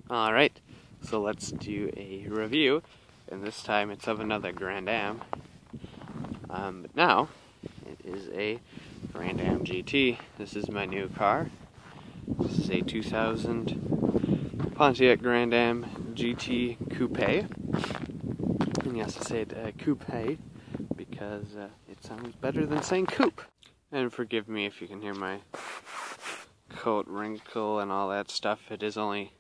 Alright, so let's do a review, and this time it's of another Grand Am. But now, it is a Grand Am GT. This is my new car. This is a 2000 Pontiac Grand Am GT Coupé. And yes, I say it Coupé because it sounds better than saying coupe. And forgive me if you can hear my coat wrinkle and all that stuff. It is only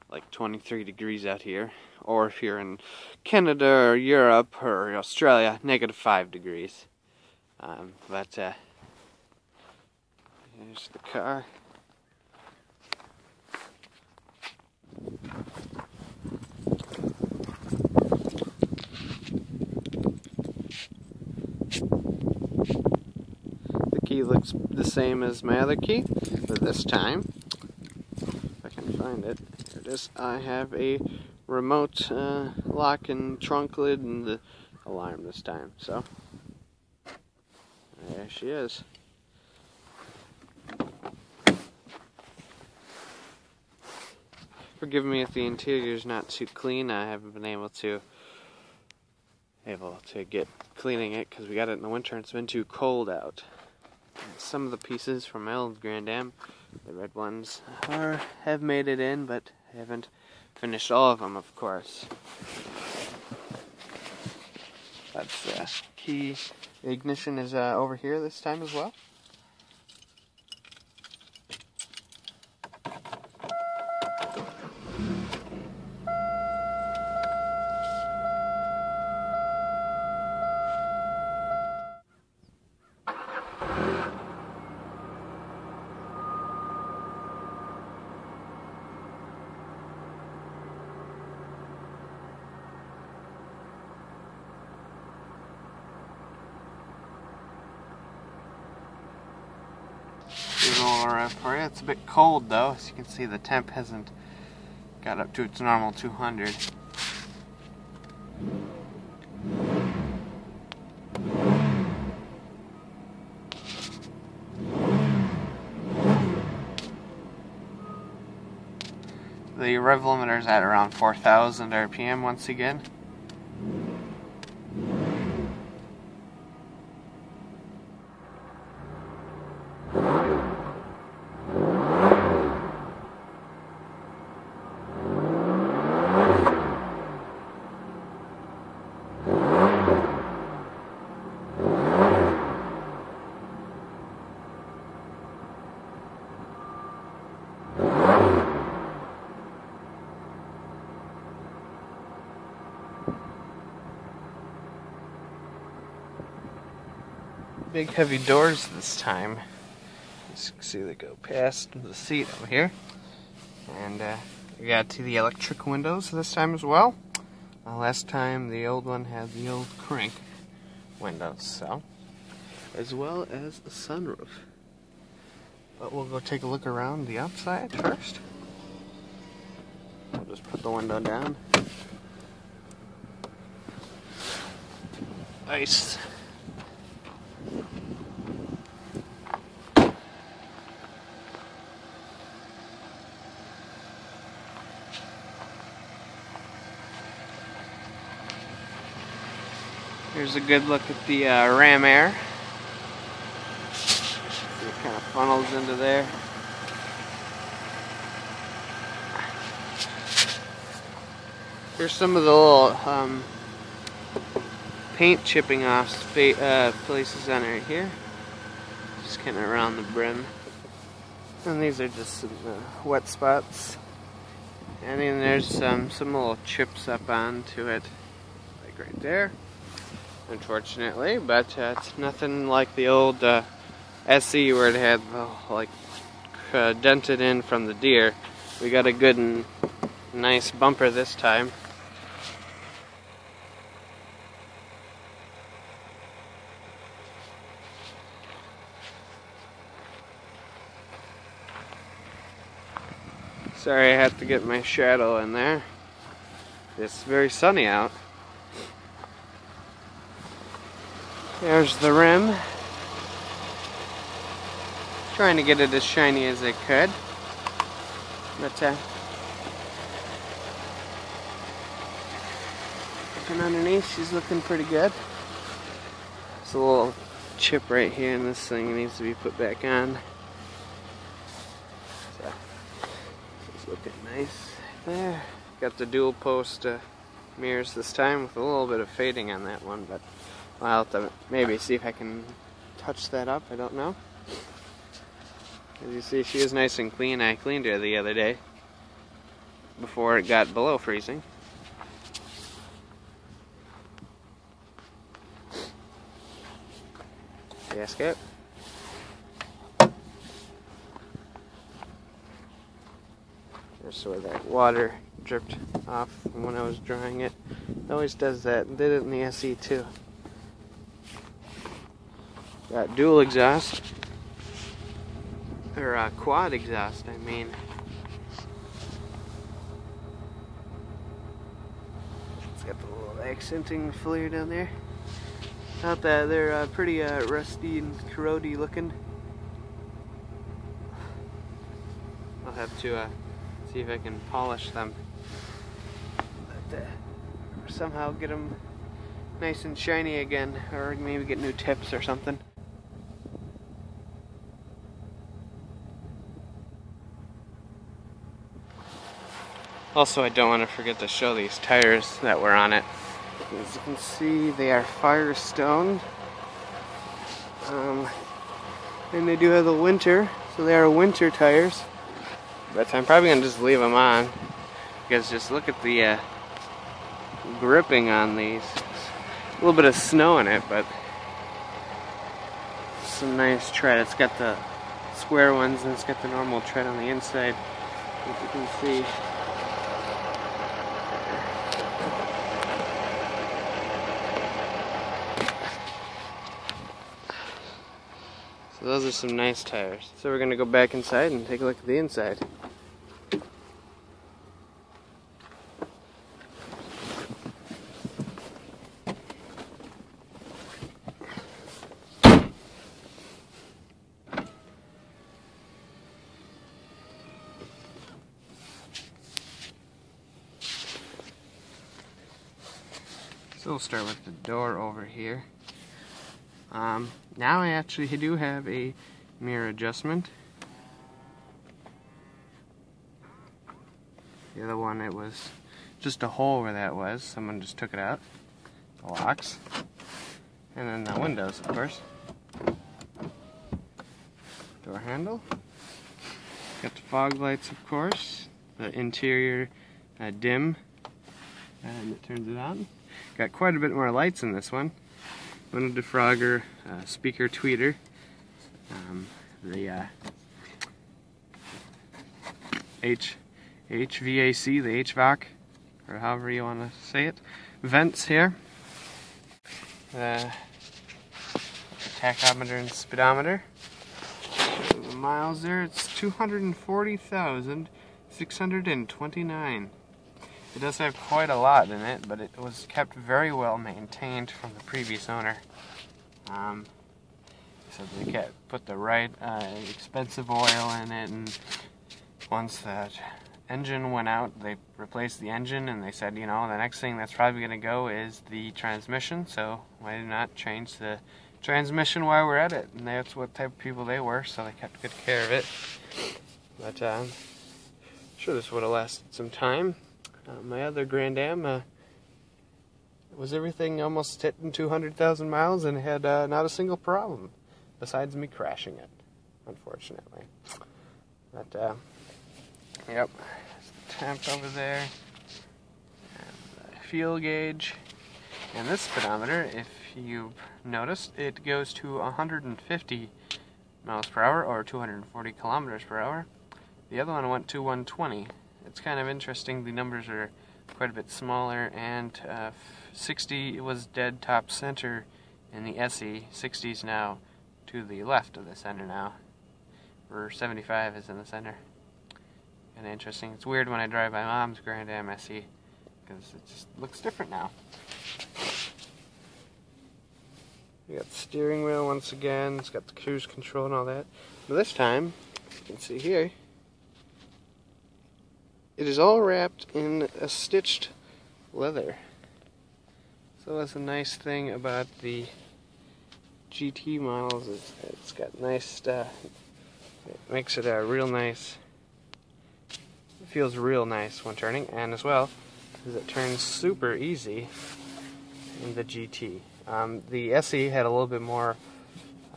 like 23 degrees out here, or if you're in Canada or Europe or Australia, -5 degrees. But here's the car. The key looks the same as my other key, but this time, if I can find it, here it is, I have a remote lock and trunk lid and the alarm this time, so there she is. Forgive me if the interior is not too clean. I haven't been able to get cleaning it because we got it in the winter and it's been too cold out. And some of the pieces from my old Grand Am, the red ones, have made it in, but I haven't finished all of them, of course. That's the key. The ignition is over here this time as well. For you. It's a bit cold though, as you can see the temp hasn't got up to its normal 200. The rev limiter is at around 4,000 RPM once again. Big heavy doors this time. As you can see, they go past the seat over here. And we got to the electric windows this time as well. Last time the old one had the old crank windows, so, as well as a sunroof. But we'll go take a look around the outside first. I'll just put the window down. Nice. Here's a good look at the ram air. It kind of funnels into there. Here's some of the little paint chipping off places on right here. Just kind of around the brim. And these are just some wet spots. And then there's some little chips up onto it, like right there. Unfortunately, but it's nothing like the old SE where it had like dented in from the deer. We got a good and nice bumper this time. Sorry, I had to get my shadow in there. It's very sunny out. There's the rim. Trying to get it as shiny as I could. But And underneath, she's looking pretty good. There's a little chip right here in this thing. It needs to be put back on. So, it's looking nice there. Got the dual post mirrors this time with a little bit of fading on that one, but I'll have to maybe see if I can touch that up. I don't know. As you see, she is nice and clean. I cleaned her the other day before it got below freezing. Gasket. There's where that water dripped off when I was drying it. It always does that. Did it in the SE too. Got dual exhaust. Or quad exhaust, I mean. It's got the little accenting flare down there. Not that they're pretty rusty and corrody looking. I'll have to see if I can polish them. But, somehow get them nice and shiny again, or maybe get new tips or something. Also, I don't want to forget to show these tires that were on it. As you can see, they are Firestone. And they do have the winter, so they are winter tires. But I'm probably going to just leave them on, because just look at the gripping on these. A little bit of snow in it, but some nice tread. It's got the square ones and it's got the normal tread on the inside, as you can see. So those are some nice tires. So we're going to go back inside and take a look at the inside. So we'll start with the door over here. Now I actually do have a mirror adjustment. The other one, it was just a hole where that was. Someone just took it out. The locks. And then the windows, of course. Door handle. Got the fog lights, of course. The interior dim. And it turns it on. Got quite a bit more lights in this one. Window defrogger, speaker tweeter, the HVAC, the HVAC, or however you want to say it. Vents here. The tachometer and speedometer. The miles there, it's 240,629. It does have quite a lot in it, but it was kept very well maintained from the previous owner. So they put the right expensive oil in it, and once that engine went out, they replaced the engine, and they said, you know, the next thing that's probably going to go is the transmission, so why not change the transmission while we're at it? And that's what type of people they were, so they kept good care of it. But I'm sure this would have lasted some time. My other Grand Am was everything almost hitting 200,000 miles and had not a single problem, besides me crashing it, unfortunately. But, yep, temp over there, and the fuel gauge, and this speedometer, if you've noticed, it goes to 150 miles per hour, or 240 kilometers per hour. The other one went to 120. It's kind of interesting, the numbers are quite a bit smaller, and 60 was dead top center in the SE, 60's now to the left of the center now, where 75 is in the center. Kind of interesting. It's weird when I drive my mom's Grand Am SE, because it just looks different now. We got the steering wheel once again, it's got the cruise control and all that. But this time, you can see here, it is all wrapped in a stitched leather. So that's a nice thing about the GT models. It's got nice, it makes it real nice. It feels real nice when turning, and as well, because it turns super easy in the GT. The SE had a little bit more.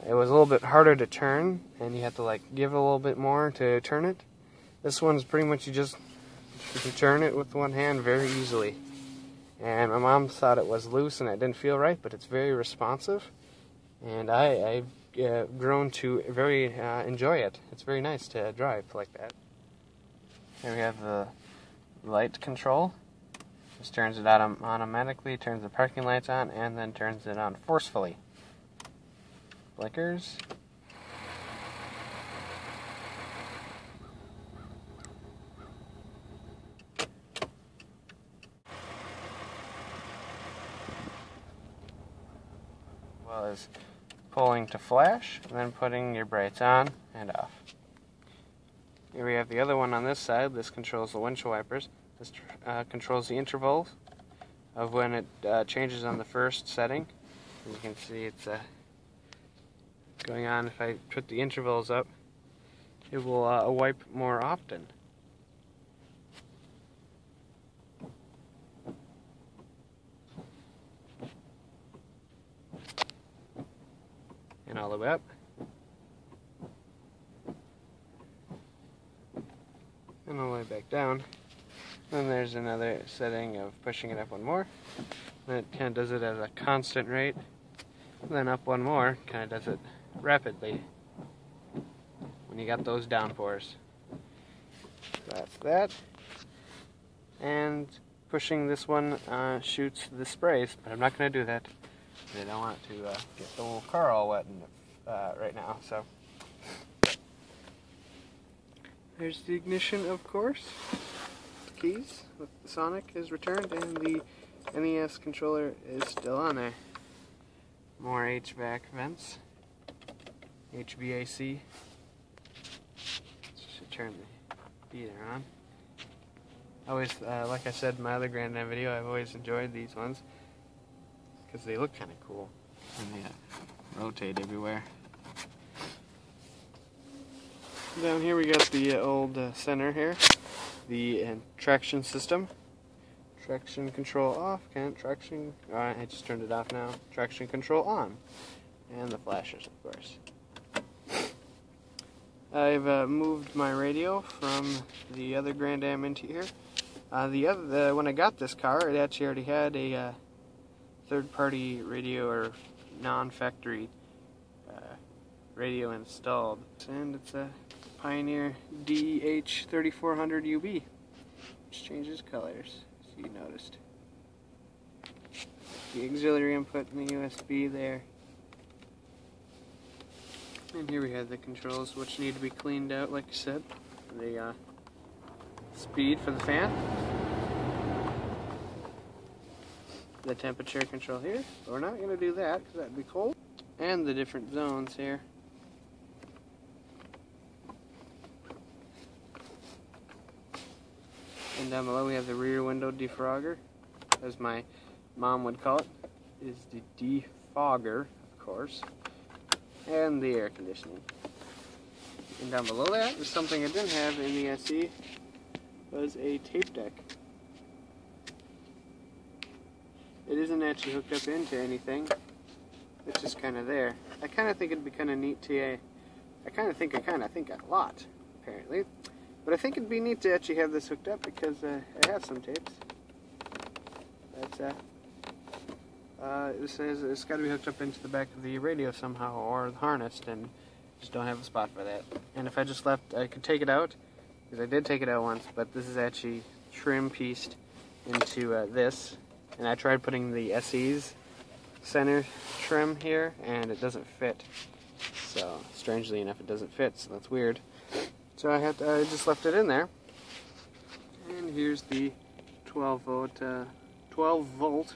It was a little bit harder to turn, and you had to like give it a little bit more to turn it. This one's pretty much you can turn it with one hand very easily. And my mom thought it was loose and it didn't feel right, but it's very responsive. And I've grown to very enjoy it. It's very nice to drive like that. Here we have the light control. Just turns it on automatically, turns the parking lights on, and then turns it on forcefully. Blinkers. Well as pulling to flash, and then putting your brights on and off. Here we have the other one on this side. This controls the windshield wipers. This controls the intervals of when it changes on the first setting. As you can see, it's going on. If I put the intervals up, it will wipe more often. And all the way up. And all the way back down. Then there's another setting of pushing it up one more. Then it kind of does it at a constant rate. And then up one more, kind of does it rapidly when you got those downpours. So that's that. And pushing this one shoots the sprays, but I'm not going to do that. I don't want to get the whole car all wet right now. So there's the ignition, of course. The keys with the Sonic is returned, and the NES controller is still on there. More HVAC vents. HVAC. Should turn the heater on. Always, like I said in my other Grand Am video, I've always enjoyed these ones because they look kind of cool and they rotate everywhere. Down here we got the old center here, the traction system. Traction control off, traction, I just turned it off now. Traction control on, and the flashers, of course. I've moved my radio from the other Grand Am into here. When I got this car, it actually already had a third-party radio or non-factory radio installed, and it's a Pioneer DH3400UB, which changes colors. You noticed the auxiliary input and the USB there, and here we have the controls which need to be cleaned out, like I said. The speed for the fan, the temperature control here, but we're not going to do that because that'd be cold, and the different zones here. And down below we have the rear window defogger, as my mom would call it, is the defogger, of course, and the air conditioning. And down below that is something I didn't have in the SE, was a tape deck. It isn't actually hooked up into anything, it's just kind of there. I kind of think it'd be kind of neat to, I think a lot, apparently. But I think it'd be neat to actually have this hooked up because I have some tapes. It says it's got to be hooked up into the back of the radio somehow or harnessed, and just don't have a spot for that. And if I just left, I could take it out, because I did take it out once, but this is actually trim pieced into this. And I tried putting the SE's center trim here, and it doesn't fit. So, strangely enough, it doesn't fit, so that's weird. So I just left it in there, and here's the 12 volt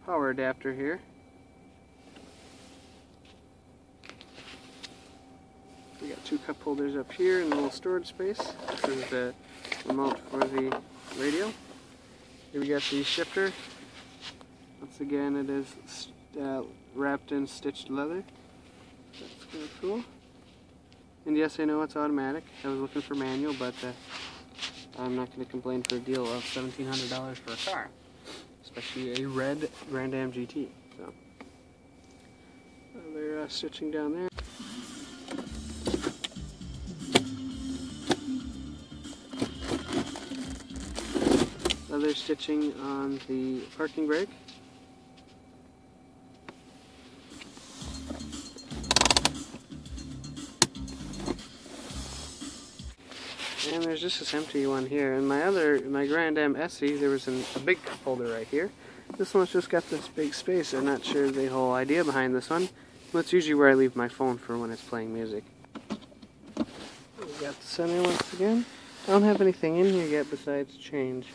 power adapter here. We got two cup holders up here and a little storage space. This is the remote for the radio. Here we got the shifter Once again, it is wrapped in stitched leather. That's kind of cool. And yes, I know it's automatic. I was looking for manual, but I'm not going to complain for a deal of $1,700 for a car, especially a red Grand Am GT. So they're stitching down there. Leather stitching on the parking brake. And there's just this empty one here. And my Grand Am SE, there was a big cup holder right here. This one's just got this big space. I'm not sure the whole idea behind this one. That's usually where I leave my phone for when it's playing music. We got the center once again. I don't have anything in here yet besides change.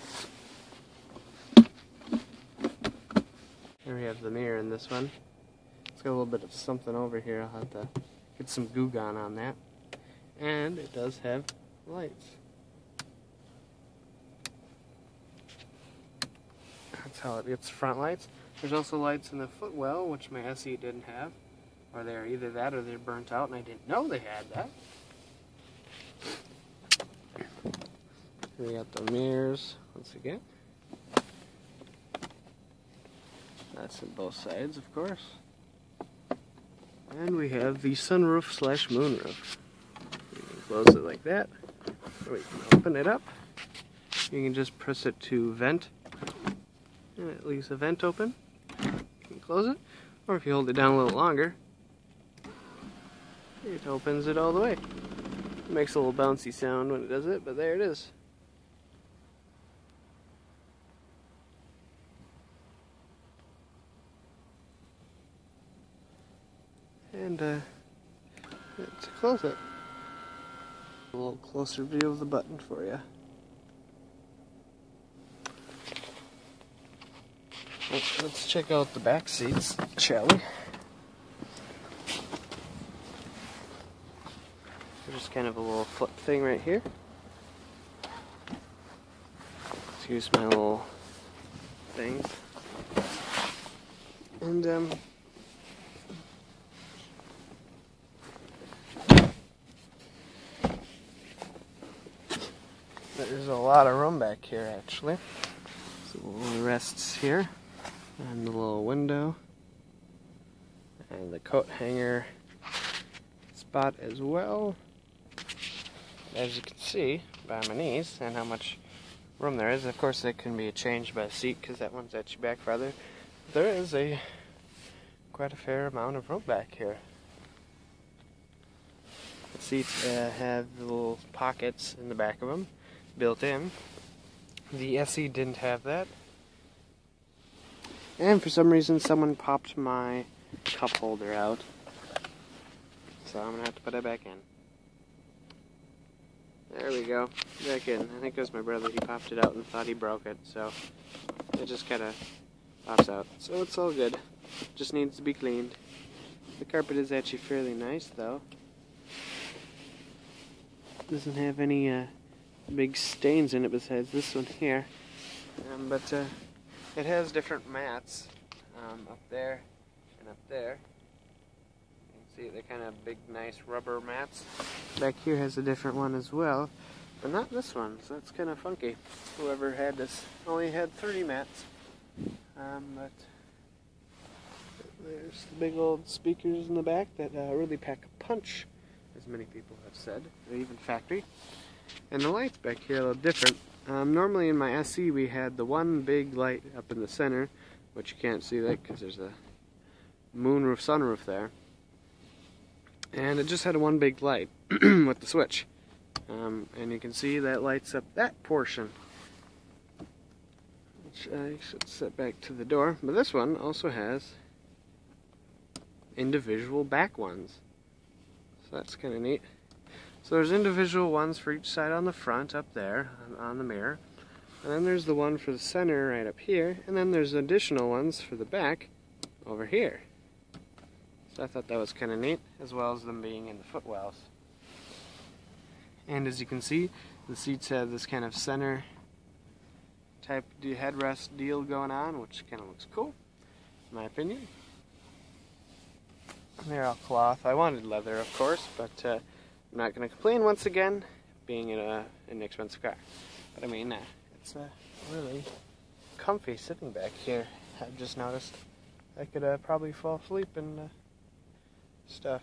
Here we have the mirror in this one. It's got a little bit of something over here. I'll have to get some Goo Gone on that. And it does have lights. That's how it gets front lights. There's also lights in the footwell, which my SE didn't have. Or they're either that or they're burnt out, and I didn't know they had that. We got the mirrors once again. That's on both sides, of course. And we have the sunroof slash moonroof. You can close it like that. Or you can open it up. You can just press it to vent. And it leaves the vent open. You can close it. Or if you hold it down a little longer, it opens it all the way. It makes a little bouncy sound when it does it, but there it is. And let's close it. A little closer view of the button for you. Let's check out the back seats, shall we? There's just kind of a little flip thing right here. Let's use my little things. And there's a lot of room back here, actually. So the rests here, and the little window, and the coat hanger spot as well. As you can see by my knees and how much room there is, of course that can be changed by seat because that one's at your back farther. There is quite a fair amount of room back here. The seats have the little pockets in the back of them built in. The SE didn't have that. And for some reason someone popped my cup holder out. So I'm going to have to put it back in. There we go. Back in. I think it was my brother. He popped it out and thought he broke it. So it just kind of pops out. So it's all good. Just needs to be cleaned. The carpet is actually fairly nice though. Doesn't have any big stains in it besides this one here. But it has different mats up there and up there. See, they're kind of big, nice rubber mats. Back here has a different one as well, but not this one, so that's kind of funky. Whoever had this only had 30 mats. But there's the big old speakers in the back that really pack a punch, as many people have said. They're even factory. And the lights back here are a little different. Normally in my SE we had the one big light up in the center, which you can't see that because there's a moonroof, sunroof there. And it just had one big light with the switch. And you can see that lights up that portion, which I should set back to the door. But this one also has individual back ones. So that's kind of neat. So there's individual ones for each side on the front up there on the mirror. And then there's the one for the center right up here. And then there's additional ones for the back over here. So I thought that was kind of neat, as well as them being in the footwells. And as you can see, the seats have this kind of center type headrest deal going on, which kind of looks cool. my opinion. They're all cloth. I wanted leather, of course, but I'm not going to complain once again, being in an inexpensive car. But I mean, it's really comfy sitting back here. I've just noticed I could probably fall asleep and stuff.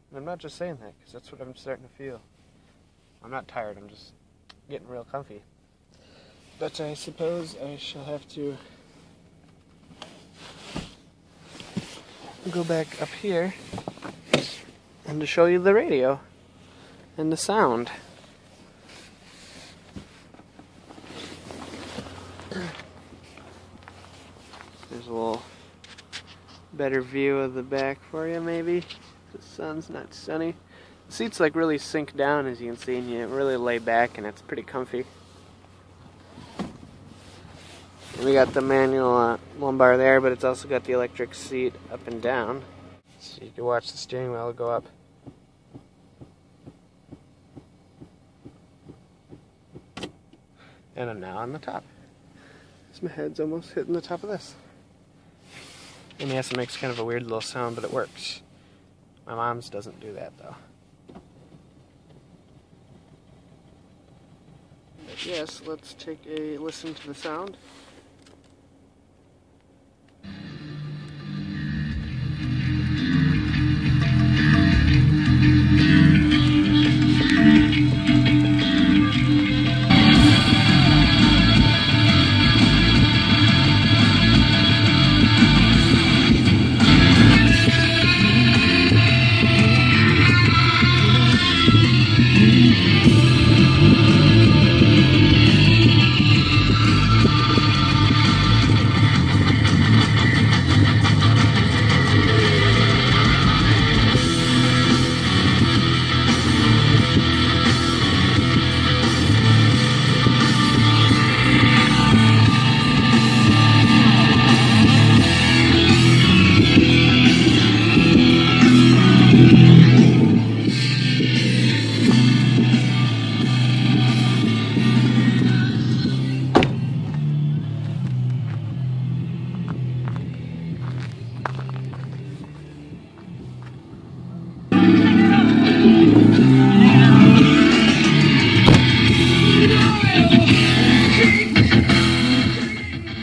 And I'm not just saying that, because that's what I'm starting to feel. I'm not tired, I'm just getting real comfy. But I suppose I shall have to go back up here and to show you the radio and the sound. There's a little better view of the back for you, maybe. The sun's not sunny. The seats like really sink down, as you can see, and you really lay back, and it's pretty comfy. And we got the manual lumbar there, but it's also got the electric seat up and down, so you can watch the steering wheel go up. And I'm now on the top. So my head's almost hitting the top of this. And yes, it makes kind of a weird little sound, but it works. My mom's doesn't do that, though. But yes, let's take a listen to the sound.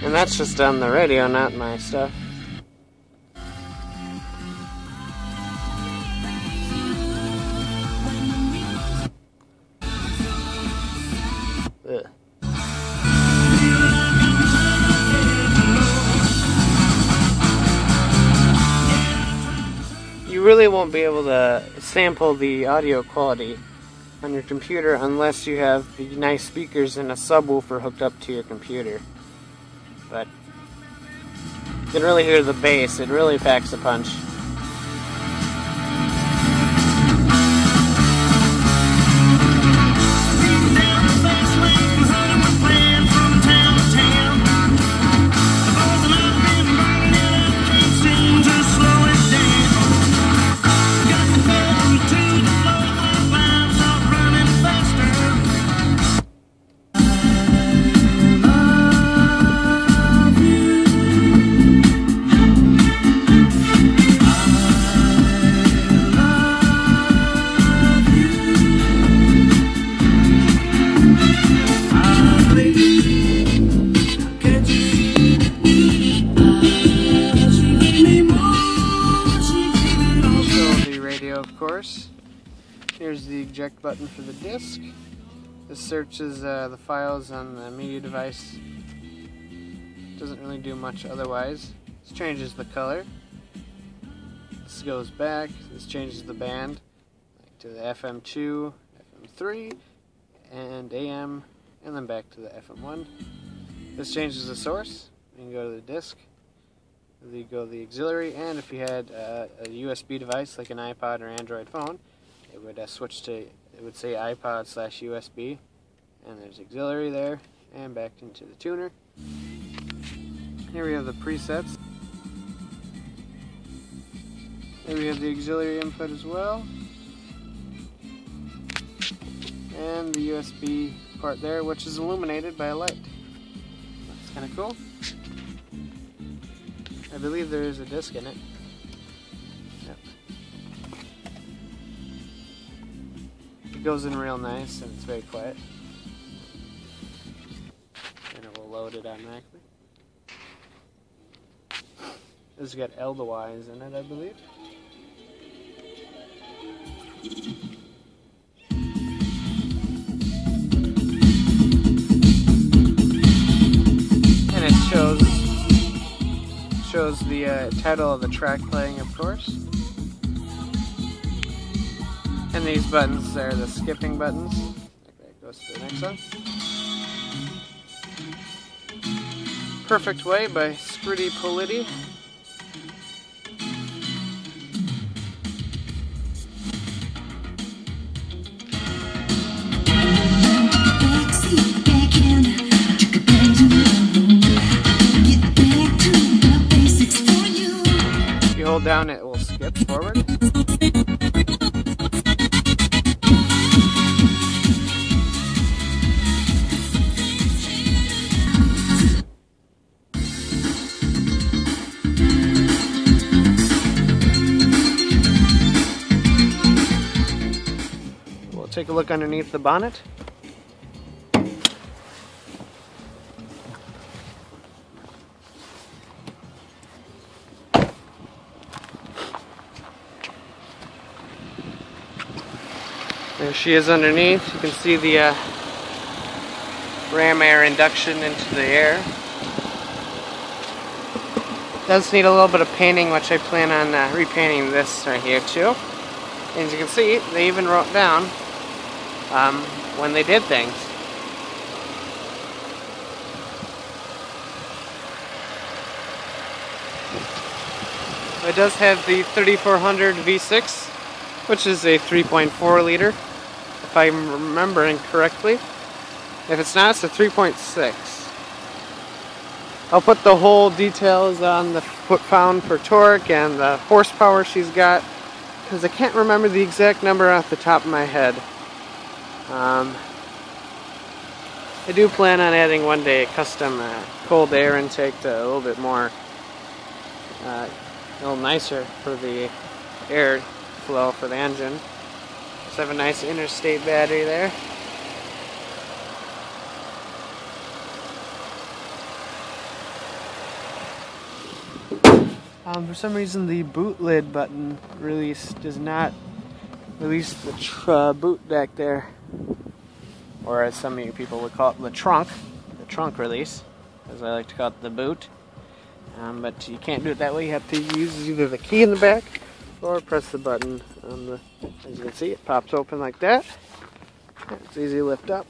And that's just on the radio, not my stuff. Ugh. You really won't be able to sample the audio quality on your computer unless you have the nice speakers and a subwoofer hooked up to your computer. But you can really hear the bass, it really packs a punch. Here's the eject button for the disc. This searches the files on the media device. Doesn't really do much otherwise. This changes the color. This goes back. This changes the band to the FM2, FM3, and AM, and then back to the FM1. This changes the source. You can go to the disc. You go to the auxiliary, and if you had a USB device like an iPod or Android phone, it would switch to, it would say iPod/USB, and there's auxiliary there, and back into the tuner. Here we have the presets. Here we have the auxiliary input as well, and the USB part there, which is illuminated by a light. That's kind of cool. I believe there is a disc in it. Yep. It goes in real nice and it's very quiet. And it will load it automatically. This has got L to Y's in it, I believe. And it shows the title of the track playing, of course. And these buttons are the skipping buttons. That goes to the next one. Perfect Way by Scritti Politti. If you hold down, it will skip forward. We'll take a look underneath the bonnet. There she is underneath. You can see the ram air induction into the air. It does need a little bit of painting, which I plan on repainting this right here too. And as you can see, they even wrote down when they did things. It does have the 3400 V6, which is a 3.4 liter, if I'm remembering correctly. If it's not, it's a 3.6. I'll put the whole details on the foot-pound per torque and the horsepower she's got, because I can't remember the exact number off the top of my head. I do plan on adding one day a custom cold air intake to a little bit more, a little nicer for the air flow for the engine. Just have a nice interstate battery there. For some reason the boot lid button release does not release the boot deck there, or as some of you people would call it, the trunk release, as I like to call it, the boot. But you can't do it that way. You have to use either the key in the back or press the button on the, as you can see, it pops open like that. It's easy to lift up.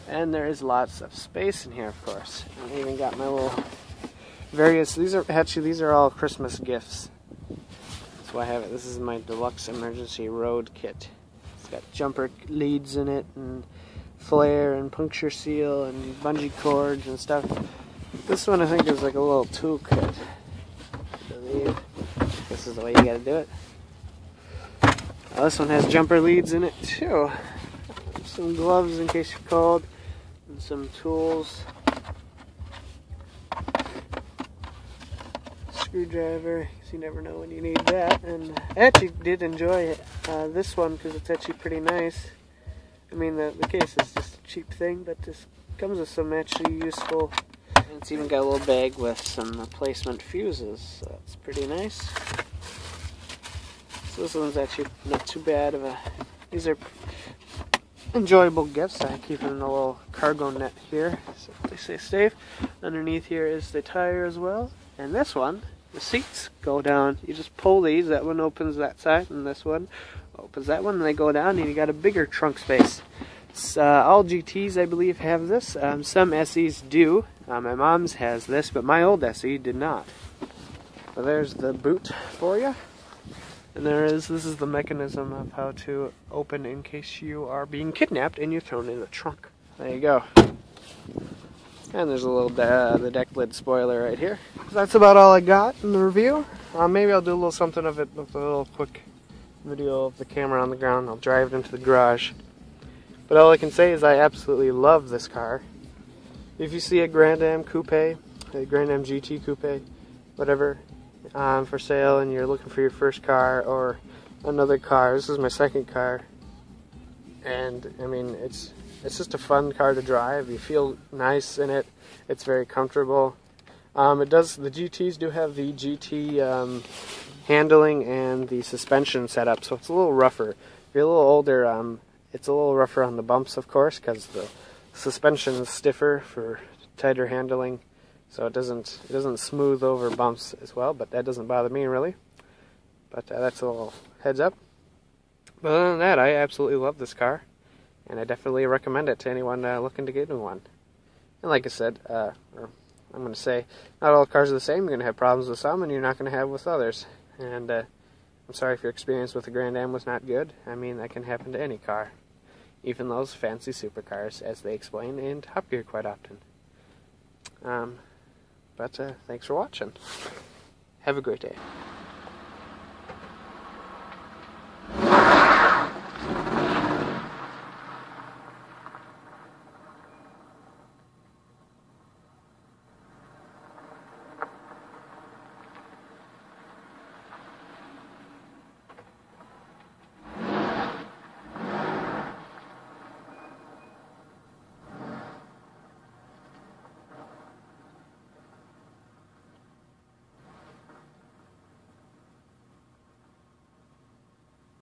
And there is lots of space in here, of course. I even got my little various, these are all Christmas gifts. That's why I have it. This is my Deluxe Emergency Road Kit. It's got jumper leads in it, and flare, and puncture seal, and bungee cords and stuff. This one I think is like a little tool kit, I believe. This is the way you gotta do it. This one has jumper leads in it too. Some gloves in case you're cold, and some tools. Screwdriver, because you never know when you need that. And I actually did enjoy this one because it's actually pretty nice. I mean, the case is just a cheap thing, but this comes with some actually useful. And it's even got a little bag with some replacement fuses, so that's pretty nice. So this one's actually not too bad of a. These are enjoyable gifts. I keep it in a little cargo net here, so they stay safe. Underneath here is the tire as well, and this one, the seats go down. You just pull these. That one opens that side, and this one opens that one, and they go down, and you got a bigger trunk space. All GTs, I believe, have this. Some SEs do. My mom's has this, but my old SE did not. So there's the boot for you. And this is the mechanism of how to open in case you are being kidnapped and you're thrown in the trunk. There you go. And there's a little the deck lid spoiler right here. So that's about all I got in the review. Maybe I'll do a little something of it with a little quick video of the camera on the ground. I'll drive it into the garage. But all I can say is I absolutely love this car. If you see a Grand Am Coupé, a Grand Am GT Coupé, whatever for sale and you're looking for your first car or another car. This is my second car, and I mean it's just a fun car to drive. You feel nice in it. It's very comfortable. The GTs do have the GT handling and the suspension setup, so it's a little rougher. If you're a little older, it's a little rougher on the bumps, of course, because the suspension is stiffer for tighter handling, so it doesn't smooth over bumps as well. But that doesn't bother me really. But that's a little heads up. But other than that, I absolutely love this car, and I definitely recommend it to anyone looking to get into one. And like I said, I'm going to say, not all cars are the same. You're going to have problems with some, and you're not going to have with others. And I'm sorry if your experience with the Grand Am was not good. I mean, that can happen to any car, even those fancy supercars, as they explain in Top Gear quite often. But thanks for watching. Have a great day.